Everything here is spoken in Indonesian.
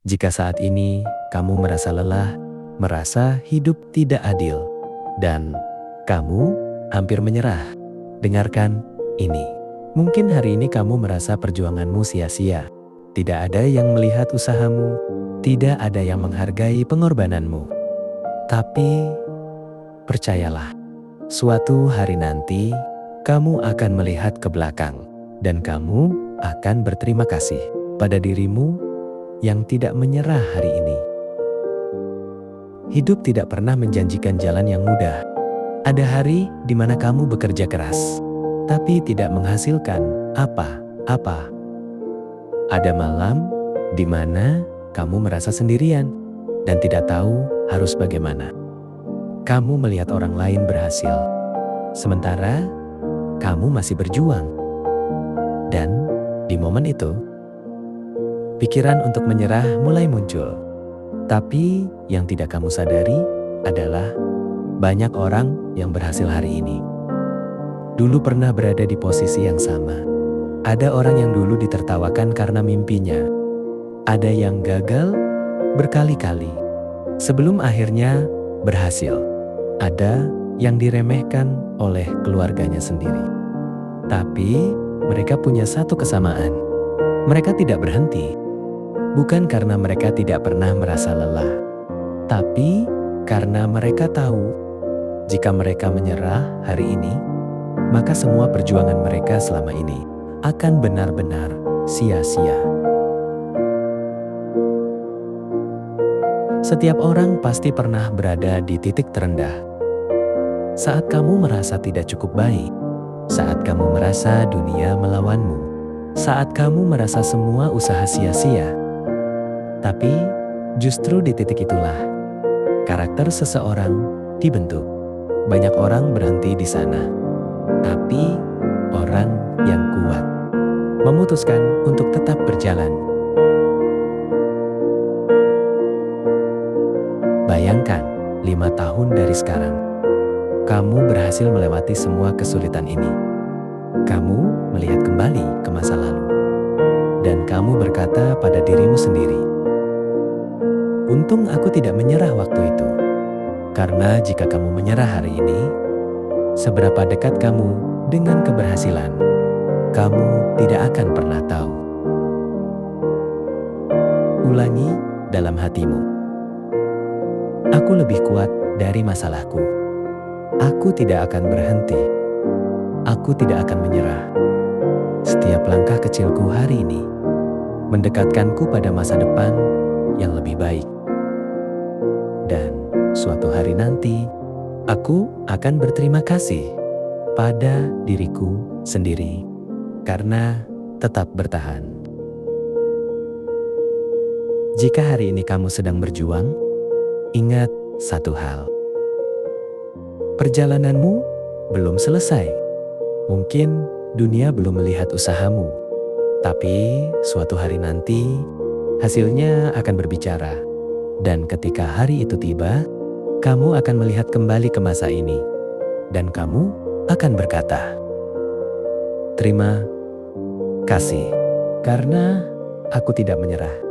Jika saat ini kamu merasa lelah, merasa hidup tidak adil, dan kamu hampir menyerah, dengarkan ini. Mungkin hari ini kamu merasa perjuanganmu sia-sia. Tidak ada yang melihat usahamu, tidak ada yang menghargai pengorbananmu. Tapi percayalah, suatu hari nanti kamu akan melihat ke belakang dan kamu akan berterima kasih pada dirimu yang tidak menyerah hari ini. Hidup tidak pernah menjanjikan jalan yang mudah. Ada hari di mana kamu bekerja keras, tapi tidak menghasilkan apa-apa. Ada malam di mana kamu merasa sendirian dan tidak tahu harus bagaimana. Kamu melihat orang lain berhasil, sementara kamu masih berjuang. Dan di momen itu, pikiran untuk menyerah mulai muncul. Tapi yang tidak kamu sadari adalah banyak orang yang berhasil hari ini dulu pernah berada di posisi yang sama. Ada orang yang dulu ditertawakan karena mimpinya. Ada yang gagal berkali-kali sebelum akhirnya berhasil. Ada yang diremehkan oleh keluarganya sendiri. Tapi mereka punya satu kesamaan. Mereka tidak berhenti. Bukan karena mereka tidak pernah merasa lelah, tapi karena mereka tahu jika mereka menyerah hari ini, maka semua perjuangan mereka selama ini akan benar-benar sia-sia. Setiap orang pasti pernah berada di titik terendah. Saat kamu merasa tidak cukup baik, saat kamu merasa dunia melawanmu, saat kamu merasa semua usaha sia-sia. Tapi justru di titik itulah karakter seseorang dibentuk. Banyak orang berhenti di sana, tapi orang yang kuat memutuskan untuk tetap berjalan. Bayangkan 5 tahun dari sekarang, kamu berhasil melewati semua kesulitan ini. Kamu melihat kembali ke masa lalu, dan kamu berkata pada dirimu sendiri, "Untung aku tidak menyerah waktu itu." Karena jika kamu menyerah hari ini, seberapa dekat kamu dengan keberhasilan, kamu tidak akan pernah tahu. Ulangi dalam hatimu, "Aku lebih kuat dari masalahku. Aku tidak akan berhenti. Aku tidak akan menyerah. Setiap langkah kecilku hari ini mendekatkanku pada masa depan yang lebih baik. Dan suatu hari nanti, aku akan berterima kasih pada diriku sendiri karena tetap bertahan." Jika hari ini kamu sedang berjuang, ingat satu hal. Perjalananmu belum selesai. Mungkin dunia belum melihat usahamu, tapi suatu hari nanti hasilnya akan berbicara. Dan ketika hari itu tiba, kamu akan melihat kembali ke masa ini, dan kamu akan berkata, "Terima kasih, karena aku tidak menyerah."